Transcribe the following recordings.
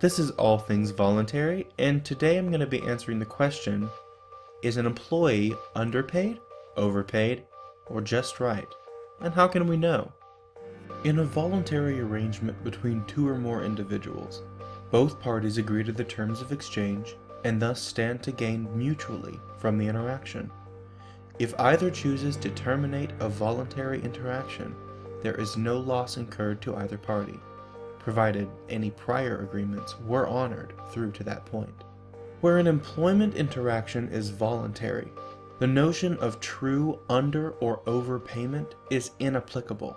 This is All Things Voluntary, and today I'm going to be answering the question, is an employee underpaid, overpaid, or just right? And how can we know? In a voluntary arrangement between two or more individuals, both parties agree to the terms of exchange and thus stand to gain mutually from the interaction. If either chooses to terminate a voluntary interaction, there is no loss incurred to either party, provided any prior agreements were honored through to that point. Where an employment interaction is voluntary, the notion of true under or overpayment is inapplicable.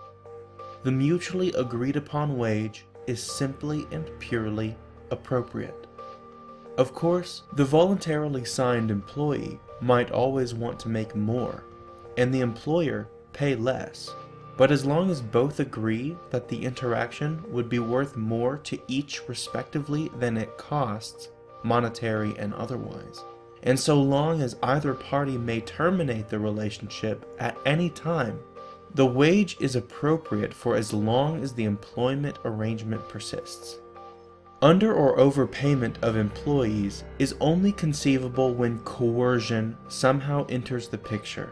The mutually agreed upon wage is simply and purely appropriate. Of course, the voluntarily signed employee might always want to make more, and the employer pay less. But as long as both agree that the interaction would be worth more to each respectively than it costs, monetary and otherwise, and so long as either party may terminate the relationship at any time, the wage is appropriate for as long as the employment arrangement persists. Under or overpayment of employees is only conceivable when coercion somehow enters the picture.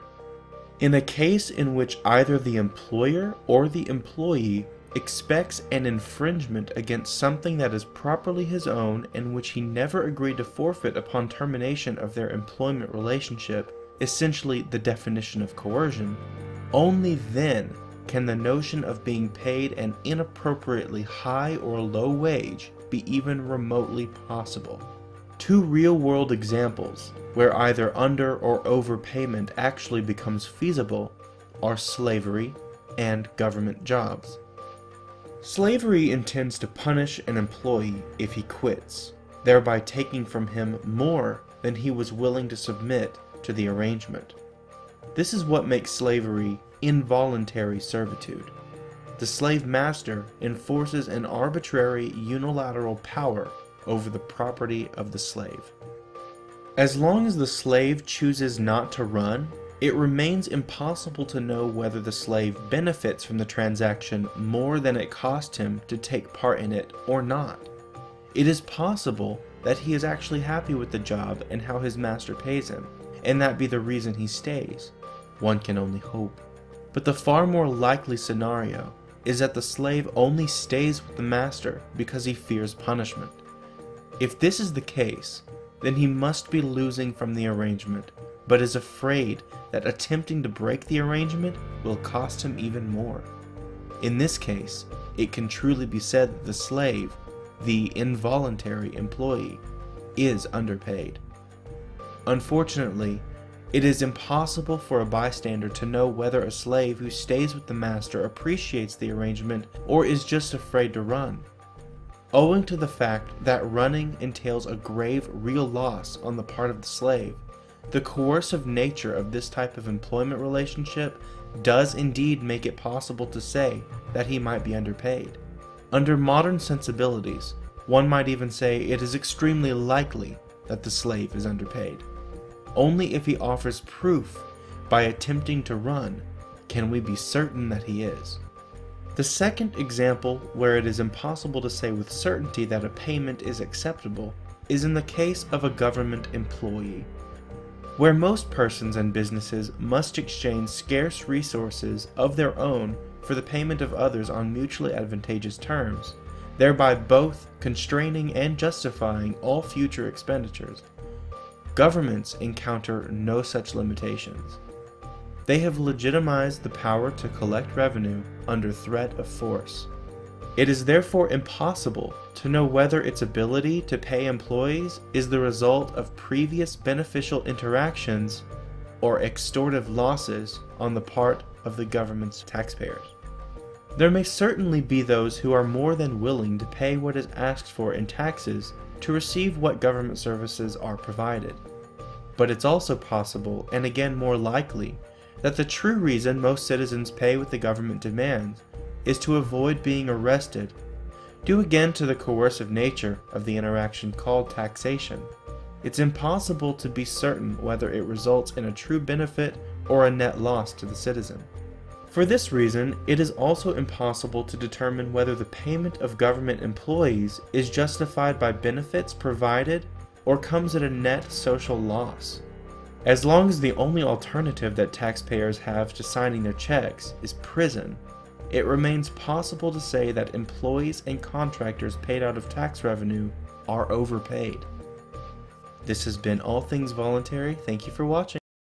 In a case in which either the employer or the employee expects an infringement against something that is properly his own and which he never agreed to forfeit upon termination of their employment relationship, essentially the definition of coercion, only then can the notion of being paid an inappropriately high or low wage be even remotely possible. Two real-world examples where either under or overpayment actually becomes feasible are slavery and government jobs. Slavery intends to punish an employee if he quits, thereby taking from him more than he was willing to submit to the arrangement. This is what makes slavery involuntary servitude. The slave master enforces an arbitrary unilateral power over the property of the slave. As long as the slave chooses not to run, it remains impossible to know whether the slave benefits from the transaction more than it cost him to take part in it or not. It is possible that he is actually happy with the job and how his master pays him, and that be the reason he stays. One can only hope. But the far more likely scenario is that the slave only stays with the master because he fears punishment. If this is the case, then he must be losing from the arrangement, but is afraid that attempting to break the arrangement will cost him even more. In this case, it can truly be said that the slave, the involuntary employee, is underpaid. Unfortunately, it is impossible for a bystander to know whether a slave who stays with the master appreciates the arrangement or is just afraid to run. Owing to the fact that running entails a grave real loss on the part of the slave, the coercive nature of this type of employment relationship does indeed make it possible to say that he might be underpaid. Under modern sensibilities, one might even say it is extremely likely that the slave is underpaid. Only if he offers proof by attempting to run can we be certain that he is. The second example where it is impossible to say with certainty that a payment is acceptable is in the case of a government employee, where most persons and businesses must exchange scarce resources of their own for the payment of others on mutually advantageous terms, thereby both constraining and justifying all future expenditures. Governments encounter no such limitations. They have legitimized the power to collect revenue under threat of force. It is therefore impossible to know whether its ability to pay employees is the result of previous beneficial interactions or extortive losses on the part of the government's taxpayers. There may certainly be those who are more than willing to pay what is asked for in taxes to receive what government services are provided. But it's also possible, and again more likely, that the true reason most citizens pay what the government demands is to avoid being arrested, due again to the coercive nature of the interaction called taxation. It's impossible to be certain whether it results in a true benefit or a net loss to the citizen. For this reason, it is also impossible to determine whether the payment of government employees is justified by benefits provided or comes at a net social loss. As long as the only alternative that taxpayers have to signing their checks is prison, it remains possible to say that employees and contractors paid out of tax revenue are overpaid. This has been All Things Voluntary. Thank you for watching.